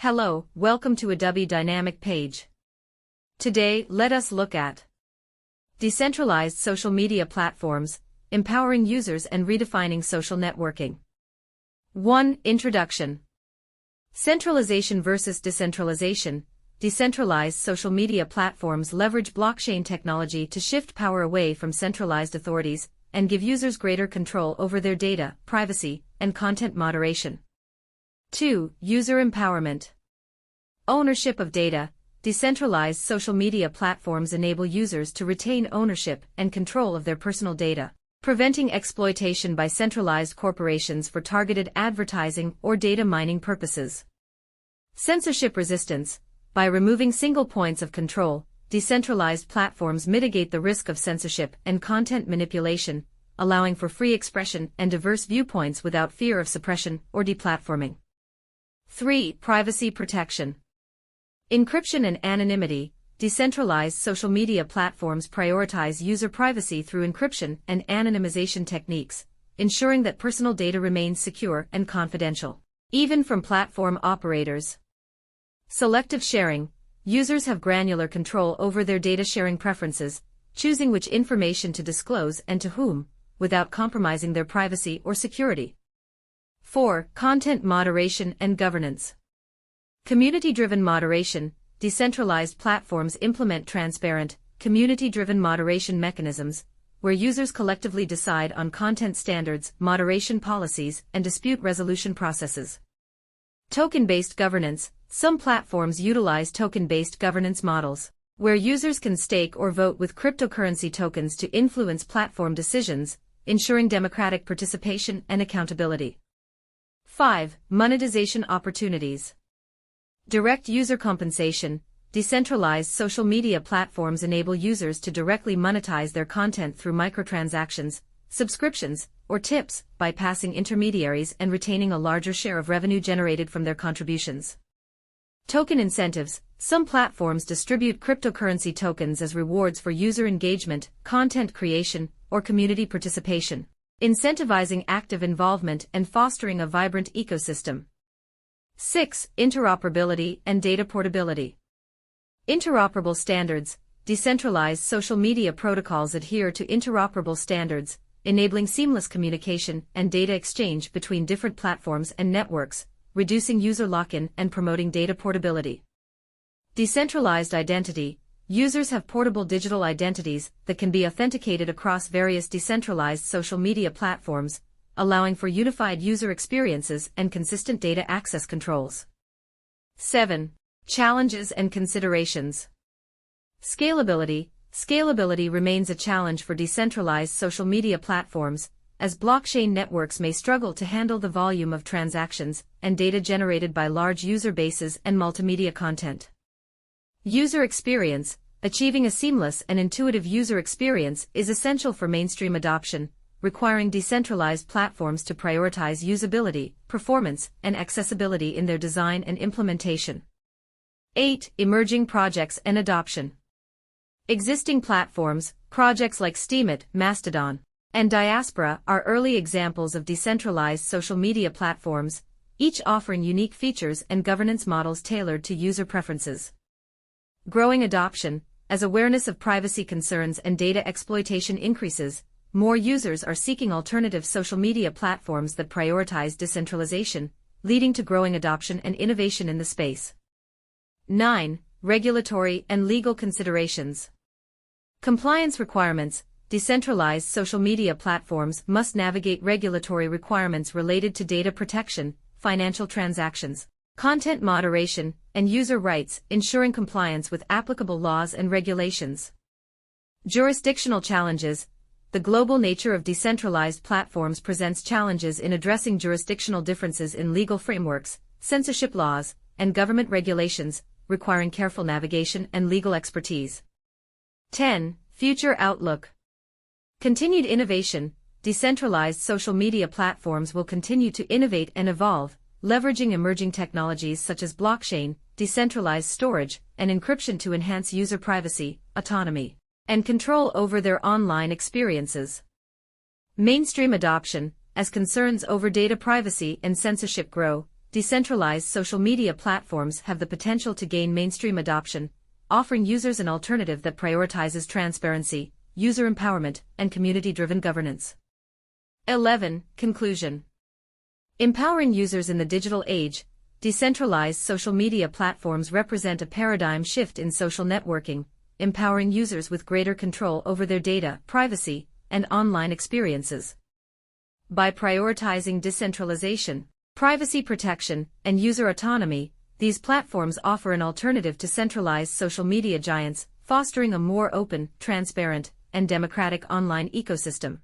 Hello, welcome to Edubbey dynamic page. Today, let us look at decentralized social media platforms, empowering users and redefining social networking. 1. Introduction. Centralization versus decentralization. Decentralized social media platforms leverage blockchain technology to shift power away from centralized authorities and give users greater control over their data, privacy, and content moderation. 2. User empowerment. Ownership of data. Decentralized social media platforms enable users to retain ownership and control of their personal data, preventing exploitation by centralized corporations for targeted advertising or data mining purposes. Censorship resistance. By removing single points of control, decentralized platforms mitigate the risk of censorship and content manipulation, allowing for free expression and diverse viewpoints without fear of suppression or deplatforming. 3. Privacy protection. Encryption and anonymity. Decentralized social media platforms prioritize user privacy through encryption and anonymization techniques, ensuring that personal data remains secure and confidential, even from platform operators. Selective sharing. Users have granular control over their data sharing preferences, choosing which information to disclose and to whom, without compromising their privacy or security. 4. Content moderation and governance. Community-driven moderation. Decentralized platforms implement transparent, community-driven moderation mechanisms, where users collectively decide on content standards, moderation policies, and dispute resolution processes. Token-based governance. Some platforms utilize token-based governance models, where users can stake or vote with cryptocurrency tokens to influence platform decisions, ensuring democratic participation and accountability. 5. Monetization opportunities. Direct user compensation. Decentralized social media platforms enable users to directly monetize their content through microtransactions, subscriptions, or tips, bypassing intermediaries and retaining a larger share of revenue generated from their contributions. Token incentives. Some platforms distribute cryptocurrency tokens as rewards for user engagement, content creation, or community participation, incentivizing active involvement and fostering a vibrant ecosystem. 6. Interoperability and data portability. Interoperable standards. Decentralized social media protocols adhere to interoperable standards, enabling seamless communication and data exchange between different platforms and networks, reducing user lock-in and promoting data portability. Decentralized identity. Users have portable digital identities that can be authenticated across various decentralized social media platforms, allowing for unified user experiences and consistent data access controls. 7. Challenges and considerations. Scalability. Scalability remains a challenge for decentralized social media platforms, as blockchain networks may struggle to handle the volume of transactions and data generated by large user bases and multimedia content. User experience. Achieving a seamless and intuitive user experience is essential for mainstream adoption, requiring decentralized platforms to prioritize usability, performance, and accessibility in their design and implementation. 8. Emerging projects and adoption. Existing platforms, projects like Steemit, Mastodon, and Diaspora are early examples of decentralized social media platforms, each offering unique features and governance models tailored to user preferences. Growing adoption. As awareness of privacy concerns and data exploitation increases, more users are seeking alternative social media platforms that prioritize decentralization, leading to growing adoption and innovation in the space. 9. Regulatory and legal considerations. Compliance requirements. Decentralized social media platforms must navigate regulatory requirements related to data protection, financial transactions, content moderation, and user rights, ensuring compliance with applicable laws and regulations. Jurisdictional challenges. The global nature of decentralized platforms presents challenges in addressing jurisdictional differences in legal frameworks, censorship laws, and government regulations, requiring careful navigation and legal expertise. 10. Future outlook. Continued innovation. Decentralized social media platforms will continue to innovate and evolve, leveraging emerging technologies such as blockchain, decentralized storage, and encryption to enhance user privacy, autonomy, and control over their online experiences. Mainstream adoption. As concerns over data privacy and censorship grow, decentralized social media platforms have the potential to gain mainstream adoption, offering users an alternative that prioritizes transparency, user empowerment, and community-driven governance. 11. Conclusion. Empowering users in the digital age, decentralized social media platforms represent a paradigm shift in social networking, empowering users with greater control over their data, privacy, and online experiences. By prioritizing decentralization, privacy protection, and user autonomy, these platforms offer an alternative to centralized social media giants, fostering a more open, transparent, and democratic online ecosystem.